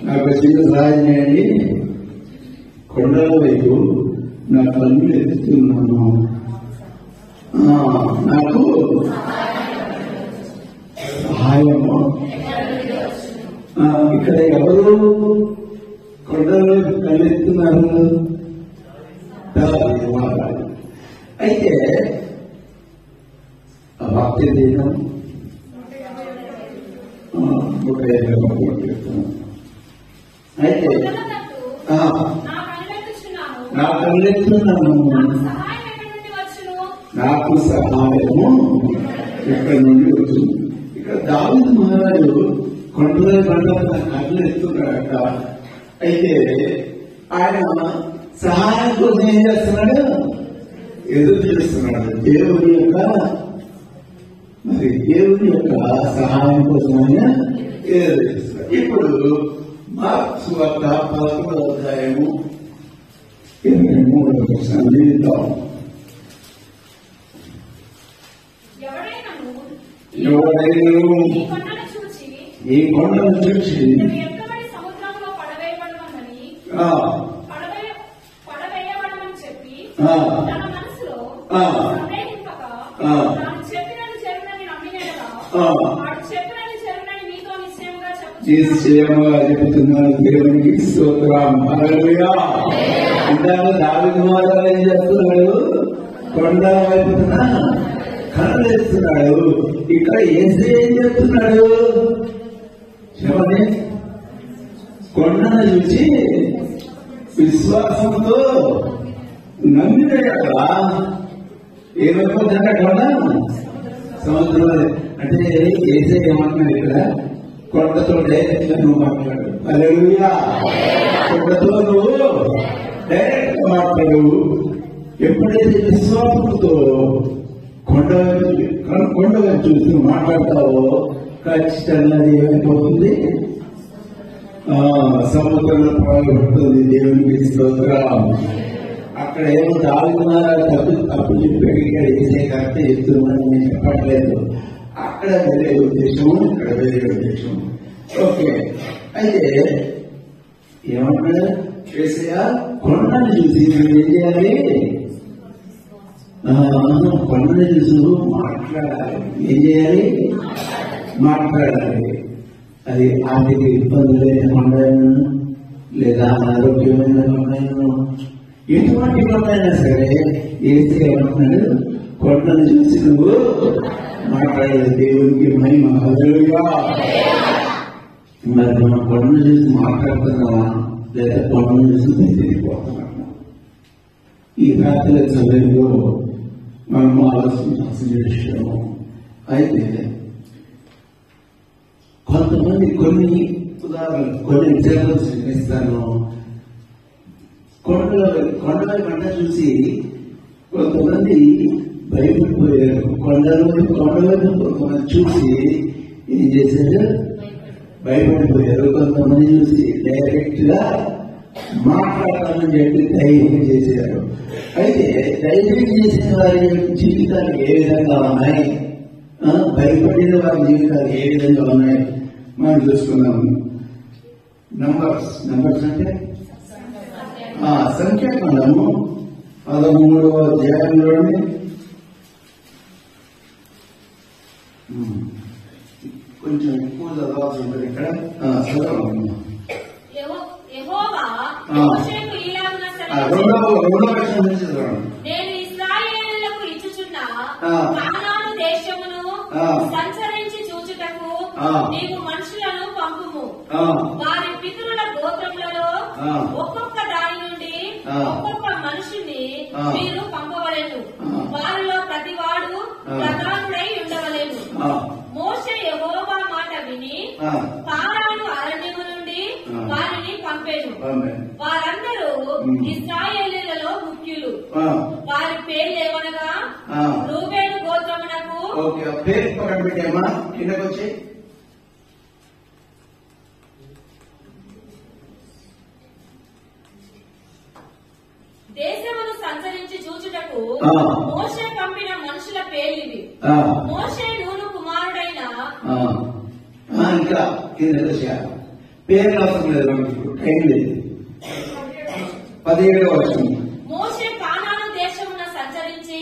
నాకు చిన్న సహాయం చేయండి. కొండల వైపు నా కన్నులు ఎత్తుతున్నాను, నాకు సహాయము. ఇక్కడ ఎవరు కొండల వైపు కన్నెత్తున్నారు? అయితే వాక్య దినం 150 అయితే నా కన్నెత్తున్నాను, నాకు సహాయము ఎక్కడి నుండి వచ్చింది. ఇక్కడ దావీదు మహారాజు కొండల పంట కళ్ళు ఎత్తున్నాడట. అయితే ఆయన సహాయం కోసం ఏం చేస్తున్నాడు? ఎదురు చూస్తున్నాడు. దేవుని యొక్క సహాయం కోసం ఆయన ఎదురు చూస్తున్నాడు. ఇప్పుడు మార్కు సువార్త 11వ అధ్యాయము 23వ వచనం చదువుతాం. ఎవడైనా ఈ కొండను చూసి నిశ్చయముగా చెబుతున్నాను, దేవునికి స్తోత్రం. హల్లెలూయా. అంటారు దావీదు మహారాజు ఏం చేస్తున్నాడు? కొండ వైపున కళ్ళేస్తున్నాడు. ఇక్కడ యేసయ్య ఏం చెప్తున్నాడు? చెప్పండి. కొండను చూసి విశ్వాసంతో నమ్మినాడు. ఏమైపోతుందంటే కొండ సముద్రం. అంటే యేసయ్య ఏమంటున్నాడు? ఇక్కడ కొండతో డైరెక్ట్ గా నువ్వు మాట్లాడు. హల్లెలూయా. కొండతో నువ్వు డైరెక్ట్ గా మాట్లాడు. ఎప్పుడైతే విశ్వాసంతో కొండగా చూసి మాట్లాడతావో ఖచ్చితంగా అది ఏమైపోతుంది? సముద్రంలో పాల్గొంటుంది. దేవునికి స్తోత్రం. అక్కడ ఏమో దావీదు మహారాజు తప్పు చెప్పాడు, ఇక్కడ వేసే కరెక్ట్ చెప్తున్నాను నేను చెప్పట్లేదు. అక్కడ వేరే ఉద్దేశం, ఇక్కడ వేరే ఉద్దేశం. ఓకే. అయితే ఏమన్నాడు? యేసయ్య కొండను చూసి నువ్వు ఏం చేయాలి? కొండను చూసి మాట్లాడాలి. ఏం చేయాలి? మాట్లాడాలి. అది ఆర్థిక ఇబ్బందులైన కొండను, లేదా అనారోగ్యమైన కొండను, ఎటువంటి కొండైనా సరే యేసయ్య ఏమంటున్నాడు? కొండను చూసి నువ్వు మాట్లాడాలి. దేవునికి మహిమ. హల్లెలూయా. మరి మనం కొండను చూసి మాట్లాడుతున్నావా, లేదా కొండను చూసి బయటిపోతున్నామా? ఈ రాత్రి సమయంలో మనం ఆలోచించాల్సిన విషయం. అయితే కొంతమంది కొన్ని ఉదాహరణలు, కొన్ని ఎగ్జాంపుల్స్ ఇస్తాను. కొండల పంట చూసి కొంతమంది భయపడిపోయారు. కొండల కొంతమంది చూసి ఏం చేశారు? భయపడిపోయారు. కొంతమంది చూసి డైరెక్ట్ గా మాట్లాడాలని చెప్పి ధైర్యం చేశారు. అయితే ధైర్యం చేసిన వారి జీవితాలు ఏ విధంగా ఉన్నాయి, భయపడిన వారి జీవితాలు ఏ విధంగా ఉన్నాయి మనం చూసుకున్నాము. నంబర్స్ అంటే సంఖ్యాకాండము 13వ అధ్యాయంలోని కొంచెం ఎక్కువ చదవాల్సి ఉంటుంది. ఇక్కడ రెండవ పక్షం నుంచి చదవండి. నేను ఇశ్రాయేలులకు ఇచ్చుచున్న కానాను దేశమును సంచరించి చూచుటకు నీవు మనుషులను పంపుము. వారి పితరుల గోత్రములలో ఒక్కొక్క దాని నుండి ఒక్కొక్క మనిషిని మీరు పంపవలెను. వారిలో ప్రతివాడు ప్రధానుడై ఉండవలెను. మోషే యెహోవా మాట విని ఫారాను అరణ్యము నుండి వారిని పంపెను. వారందరూ ఇశ్రాయేలీయులలో ముఖ్యులు. వారి పేర్లు ఏమనగా రూబేను గోత్రమునకు. పేరు పక్కన పెట్టామా? కిందకు వచ్చి దేశమును సంచరించి చూచుటకు మోషే పంపిన మనుషుల పేర్లివి. మోషే నూను కుమారుడైన ఇంకా కిందకు వచ్చా పేరు అవసరం లేదు, మనకు టైం లేదు. 17వ వచనం. మోషే కానాను దేశమున సంచరించి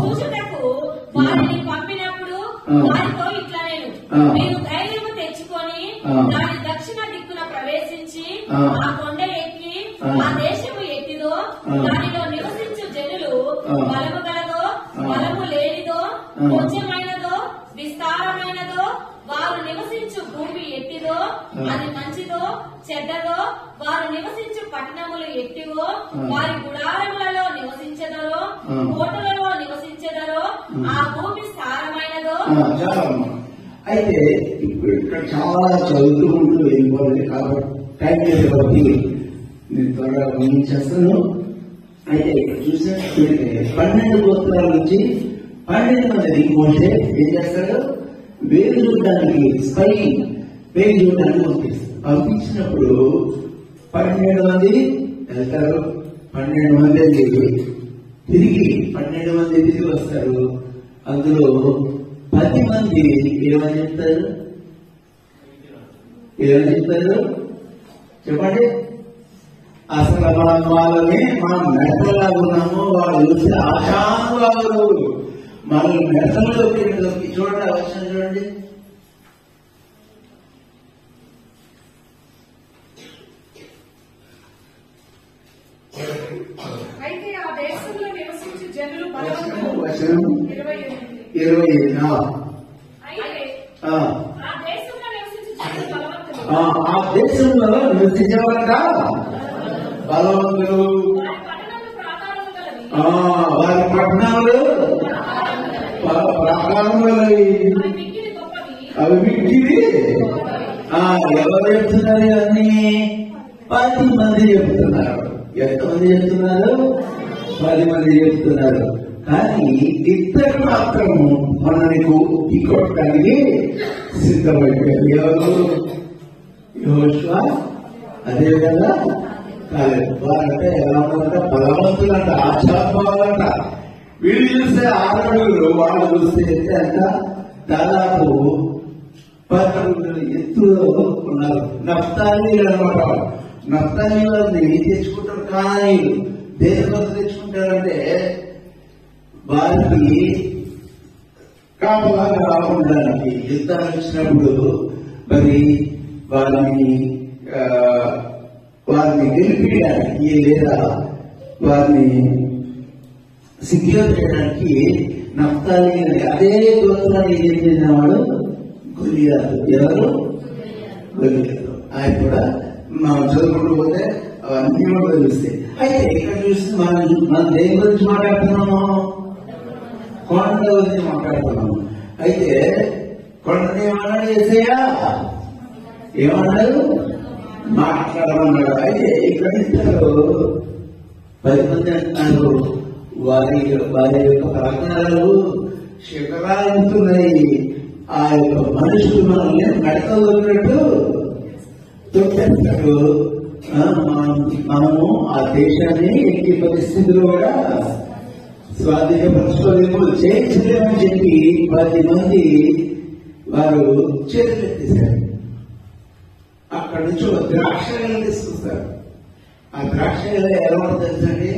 చూచుటకు వారిని పంపినప్పుడు వారితో ఇట్లా నేను మీరు ధైర్యము తెచ్చుకొని దాని దక్షిణ దిక్కున ప్రవేశించి ఆ కొండ ఎక్కి ఆ దేశము ఎట్టిదో దానిలో నివసించు జనులు బలము గలదో బలము లేనిదో కొంచెమైనదో విస్తారమైనదో వారు నివసించు భూమి ఎట్టిదో అది మంచిదో చెడ్డదో వారు నివసించు పట్టణములు ఎట్టివో వారి గుడారములలో నివసించదరో కోటలలో నివసించదరో ఆ భూమి సారమైనదో. అయితే ఇప్పుడు ఇక్కడ చాలా చదువుతూ ఉంటూ వెళ్ళిపోవాలి కాబట్టి టైం లేదు కాబట్టి నేను త్వరగా గమనించేస్తాను. అయితే ఇక్కడ చూసినట్లయితే 12 గోత్రాల నుంచి 12 మంది మోషే ఏం చేస్తాడు, వేరు చూడడానికి స్పై వేరు చూడడానికి పంపించినప్పుడు 12 మంది వెళ్తారు, 12 మంది తిరిగి 12 మంది తిరిగి వస్తారు. అందులో 10 మంది ఏమని చెప్తారు చెప్పండి. అసలు వాళ్ళని మనం మెడతలాగా ఉన్నాము, వాళ్ళు చూస్తే ఆశానుభావులు మనల్ని మెడతలోకి చూడండి, అవసరం చూడండి. అయితే ఆ దేశంలో నివసించే జనులు బలవంతులు. 28. ఆ దేశంలో నివసించేవారంట బలవంతులు, వారి పట్టణాలు ప్రాకారములు అవి మిక్కివి. ఎవరు చెప్తున్నారు ఇవన్నీ? 10 మంది చెప్తున్నారు. ఎంతమంది చెప్తున్నారు? 10 మంది చెప్తున్నారు. కానీ ఇద్దరు మాత్రము మనని కొట్టడానికి సిద్ధమైపోయారు. ఎవరు? యెహోషువ, అదే కదా కాలేదు. వారంటే ఎలా ఉన్నారంట? బలవంతులంట, ఆశాభావాలంట. వీళ్ళు చూస్తే 6 అడుగులు, వాళ్ళు చూస్తే ఎత్తే అంట దాదాపు 10 అడుగులు ఎత్తులో ఉన్నారు. నఫ్తాలి అనమాట. నఫ్తాలి వాళ్ళని తెచ్చుకుంటారు, కానీ దేశభక్తి తెచ్చుకుంటారంటే వారికి కాపలాగా రావడానికి యుద్ధాలు వచ్చినప్పుడు మరి వారిని గెలిపించడానికి లేదా వారిని సెక్యూర్ చేయడానికి నఫ్తాలి అదే గోత్రాన్ని ఏం చేసినవాడు గొలియాతు. ఎవరు? గొలియాతు. ఆయన కూడా మనం చదువుకుంటూ పోతే అవన్నీ కూడా తెలుస్తాయి. అయితే ఇక్కడ చూస్తే మనం దేని గురించి మాట్లాడుతున్నాము? కొండ గురించి మాట్లాడుతున్నాము. అయితే కొండని ఏమన్నాడు యేసయ్య? ఏమన్నాడు? మాట్లాడమన్నాడు. అయితే ఇక్కడ 10 మంది అంటున్నారు, వారి యొక్క ప్రార్థనలు శిఖరాలు ఉంటున్నాయి. ఆ యొక్క మనుషులు మనల్ని నడకగలిగినట్టు తొక్కేస్తాడు. మనము ఆ దేశాన్ని ఎట్టి పరిస్థితుల్లో కూడా స్వాధీనపరచుకోలేము, చేయించలేమని చెప్పి 10 మంది వారు చేతులెత్తేశారు. అక్కడ నుంచి ఒక ద్రాక్షలు తీసుకొస్తారు. ఆ ద్రాక్షలు ఎలా ఉంటుంది తెలుసండి?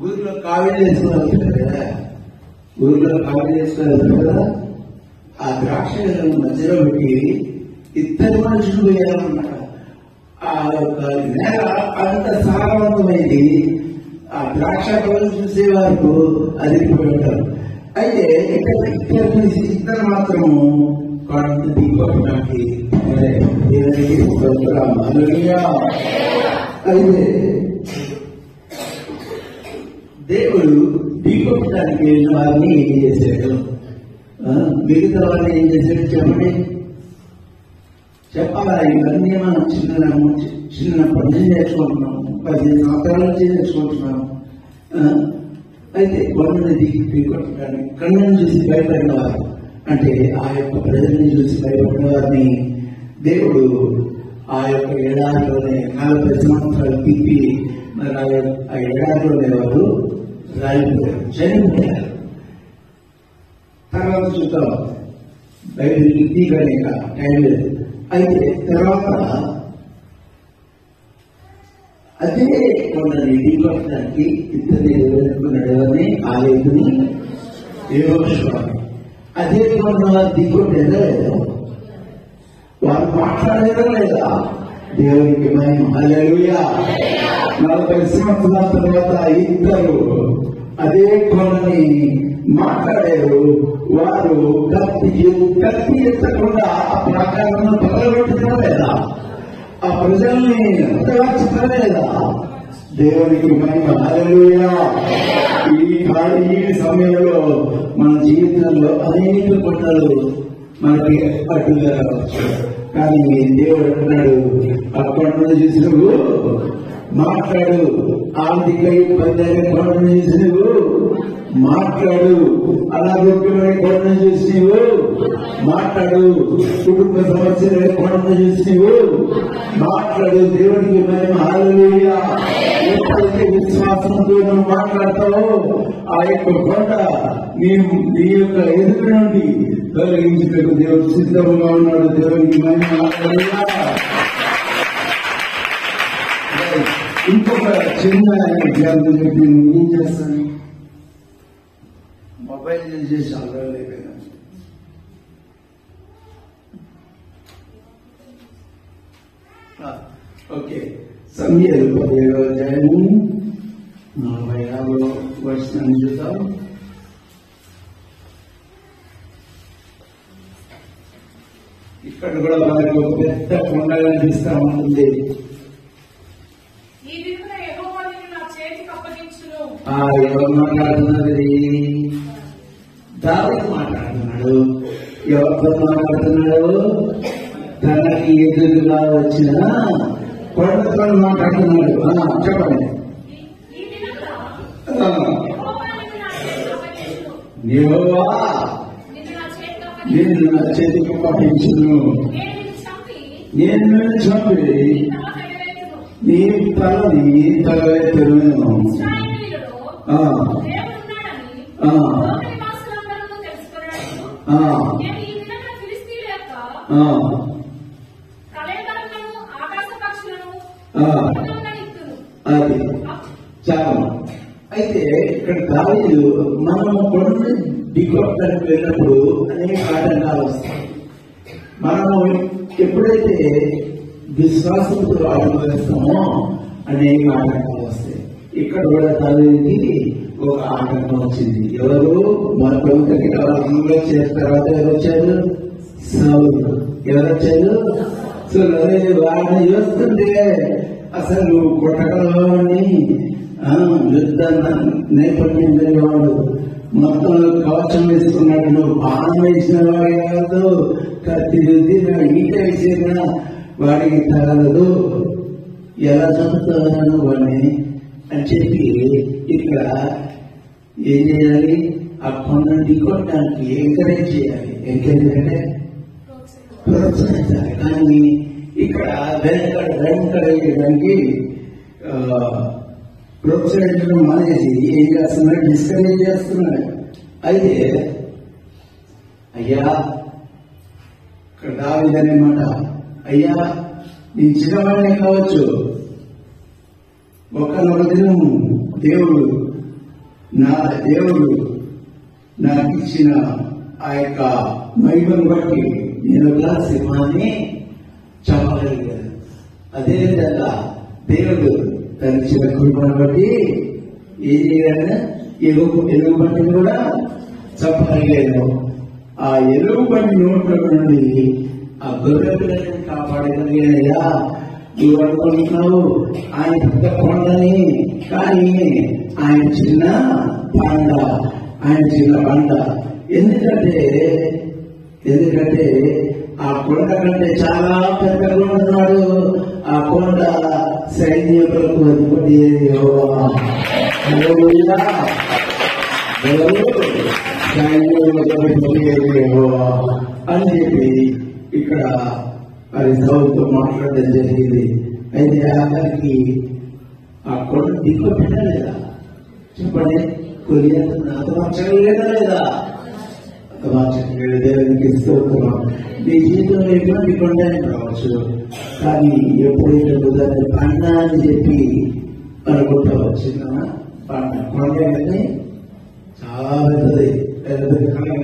ఊరిలో కావిడి వేసుకుని వెళ్తారు కదా, ఊరిలో కావిడి వేసుకుని వెళ్తారు కదా, ఆ ద్రాక్షలను మధ్యలో పెట్టి 2 మనుషులు వేయాలన్నమాట. ఆ యొక్క నేల అంత సారవంతమైంది. ఆ ద్రాక్ష పళ్ళు చూసే వారు అదిరిపోతారు. అయితే ఇక్కడ 2 మాత్రము కొంత దిగొట్టడానికి అయితే దేవుడు దిగొట్టడానికి వెళ్ళిన వారిని ఏం చేశాడు? మిగతా వారిని ఏం చేశాడు చెప్పండి. చెప్పాలా? ఇవన్నీ మనం చిన్నప్పటి నుంచి నేర్చుకుంటున్నాము, 15 సంవత్సరాల నుంచి నేర్చుకుంటున్నాము. అయితే కొండని దిగొట్టడానికి కళ్ళను చూసి భయపడిన వారు, అంటే ఆ యొక్క ప్రజల్ని చూసి భయపడిన వారిని దేవుడు ఆ యొక్క ఎడారిలోనే 40 సంవత్సరాలు తిప్పి మరి ఆ ఎడారిలోనే వారు రాలిపోయారు, చనిపోయారు. తర్వాత చూద్దాం, బయట తీయగానే టైం లేదు. అయితే తర్వాత అదే కొండని ఢీకొట్టడానికి ఇద్దరు ఎదుర్కొన్నాడని ఆలయని యోగేశ్వరాలు అదే కొండ ఢీకొట్టేదా లేదా? వారు మాట్లాడేదా లేదా? దేవునికి మహిమ. హల్లెలూయా. 40 సంవత్సరాల తర్వాత ఇద్దరు అదే కొండని మాట్లాడారు. వారు కత్తి ఎత్తకుండా ఆ ప్రాకారంలో పగలగొట్టడం లేదా? ఆ ప్రజల్ని హతమార్చడం లేదా? దేవునికి మహిమ. హల్లెలూయా. ఈ సమయంలో మన జీవితంలో అనేక కొండలు మనకి అడ్డుగా రావచ్చు. కానీ దేవుడు అంటున్నాడు, ఆ కొండను చూసి నువ్వు మాట్లాడు. ఆర్థిక ఇబ్బంది అయిన కొండను చూసి నువ్వు మాట్లాడు. అనారోగ్యమైన కొండను చూసి నువ్వు మాట్లాడు. కుటుంబ సమస్యలైన కొండను చూసి నువ్వు మాట్లాడు. దేవుడికి మహిమ. హల్లెలూయా. ఎప్పుడైతే విశ్వాసంతో నువ్వు మాట్లాడతావో ఆ యొక్క కొండ నీ యొక్క ఎదురు నుండి తొలగించుటకు దేవుడు సిద్ధంగా ఉన్నాడు. దేవునికి మహిమ. హల్లెలూయా. ఇంకొక చిన్న ఎగ్జాంపుల్ చెప్పి ఏం చేస్తాను, మొబైల్ చేసి అలవాలైపోయినా. ఓకే, సమయాలు 17వ అధ్యాయము 46వ వచనాన్ని చూద్దాం. ఇక్కడ కూడా మనకు ఒక పెద్ద కొండ కనిపిస్తా ఉంటుంది. ఎవరు మాట్లాడుతున్నది? దావీదు మాట్లాడుతున్నాడు. ఎవరితో మాట్లాడుతున్నాడు? తనకి ఎదురుగా వచ్చిన కొండతో మాట్లాడుతున్నాడు. చెప్పండి. యెహోవా నిన్ను నా చేతికి అప్పగించును, నేను నిన్ను చంపి నీ తలని తగలెత్తును. అది చాలా. అయితే ఇక్కడ దావీదు మనం కొండ ఢీకొట్టడానికి వెళ్ళినప్పుడు అనేక ఆటంకాలు వస్తాయి. మనము ఎప్పుడైతే విశ్వాసంతో అడుగు వేస్తామో అనేక ఆటంకాలు వస్తాయి. ఇక్కడ కూడా దావీదుకి ఒక ఆటంకం వచ్చింది. ఎవరు? మన ప్రభుత్వంలో చేసిన తర్వాత ఎవరు వచ్చారు? సౌలు. ఎవరు వచ్చారు? వాడిని చూస్తుంటే అసలు కొట్టడంలోని యుద్ధ నేపథ్యం జరిగేవాడు. మొత్తం కవచం వేసుకున్నాడు. నువ్వు బాణం వేసిన వాడి కాదు, కత్తి రుద్దిన ఈట వేసిన వాడికి తగలదు, ఎలా చదువుతాను వాడిని అని చెప్పి ఇక్కడ ఏం చేయాలి? ఆ కొండను ఢీకొట్టడానికి ఎంకరేజ్ చేయాలి. ఎంకరేజ్ అంటే ప్రోత్సహించాలి. కానీ ఇక్కడ వెంకటేయడానికి ప్రోత్సహించడం మానేసి ఏం చేస్తున్నాడు? డిస్కరేజ్ చేస్తున్నాడు. అయితే అయ్యా ఇక్కడ దావీదన్నమాట, అయ్యా నీ చిన్నవాడినే కావచ్చు, ఒకనొక దినం దేవుడు నాకు ఇచ్చిన ఆ యొక్క మహిమను బట్టి నేను ఒక సింహాన్ని చంపగలిగాను. అదేవిధంగా దేవుడు తన ఇచ్చిన కృపను బట్టి ఏం చేయాలని ఎలుగు బంటిని కూడా చంపగలిగాను. ఆ ఎలుగు బంటి నోట్ల నుండి ఆ గొర్రె పిల్లలను కాపాడగలిగానయ్యా. నువ్వు అనుకుంటున్నావు ఆయన పెద్ద కొండని, కానీ ఆయన చిన్న బండ. ఎందుకంటే ఆ కొండ కంటే చాలా పెద్దగా ఉన్నాడు. ఆ కొండ సైన్యకులకు అధిపతి యెహోవా. అని చెప్పి ఇక్కడ అది సౌతో మాట్లాడడం జరిగింది. అయితే ఆఖరికి ఆ కొండ దిక్కు పెట్టలేదా? చెప్పండి. కొరియా హతమార్చగలిగేదా లేదా? దేవునికి స్తోత్రం. నీ జీవితంలో ఎటువంటి కొండ రావచ్చు, కానీ ఎప్పుడైతే దాన్ని పండ అని చెప్పి అనుకుంటావచ్చు. కొండ కానీ చాలా పెద్దది,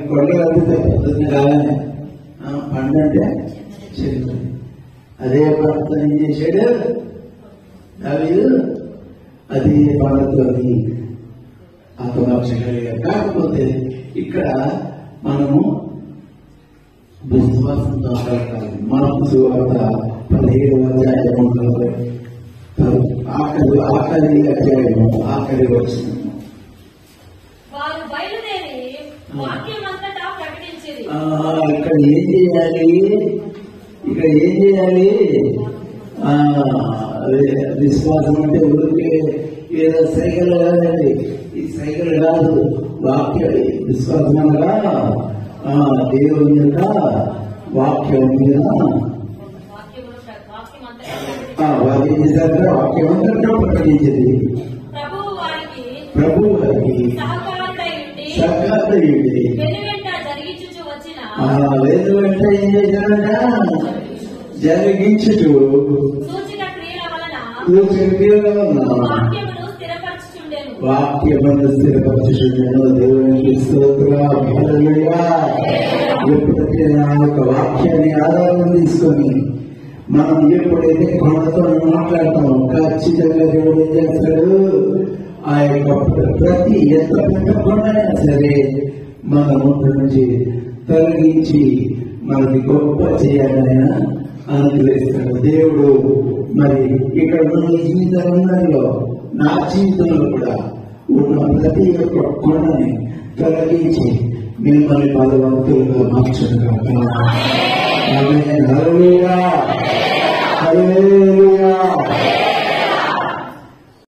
కొండ కడితే పెద్దది కాగానే పండ అంటే చిన్నది. అదే పంట ఏం చేశాడు దావీదు, అదే పంటతో ఆత్మరక్షగలిగారు. కాకపోతే ఇక్కడ మనము విశ్వాసంతో కలగాలి. మార్కు సువార్త 17వ అధ్యాయము ఆఖరి అధ్యాయము ఆఖరి వచనం. వారు బయలుదేరి వాక్యమంతటా ప్రకటించిరి. ఇక్కడ ఏం చేయాలి? విశ్వాసం అంటే ఊరికే ఏదో సైకిల్ కాదండి. ఈ సైకిల్ కాదు, వాక్య విశ్వాసం అనగా దేవుని యొక్క వాక్యం మీద వారు ఏం చేశారు? వాక్యం అంతా ప్రకటించింది. ప్రభు వారికి సహకారుడయుండి లేదు అంటే ఏం చేశారంట? జరిగించుచు వాక్యమును స్థిరపరచుచుండెను. దేవునికి స్తోత్రం. హల్లెలూయా. ఎప్పుడైతే ఆ యొక్క వాక్యాన్ని ఆధారం తీసుకొని మనం ఎప్పుడైతే కొండతో మాట్లాడతామో ఖచ్చితంగా దేవుడు ఏం చేస్తాడు? ఆ యొక్క ప్రతి ఎంత పెద్ద కొండైనా సరే మన ముందు నుంచి తొలగించి మనకి గొప్ప చేయాలని అనుగ్రహిస్తాడు దేవుడు. మరి ఇక్కడ మన జీవితంలో నా జీవితంలో కూడా ఉన్న ప్రతి ఒక్క కొండని తొలగించి మిమ్మల్ని బలవంతులుగా మార్చడం. హల్లెలూయా.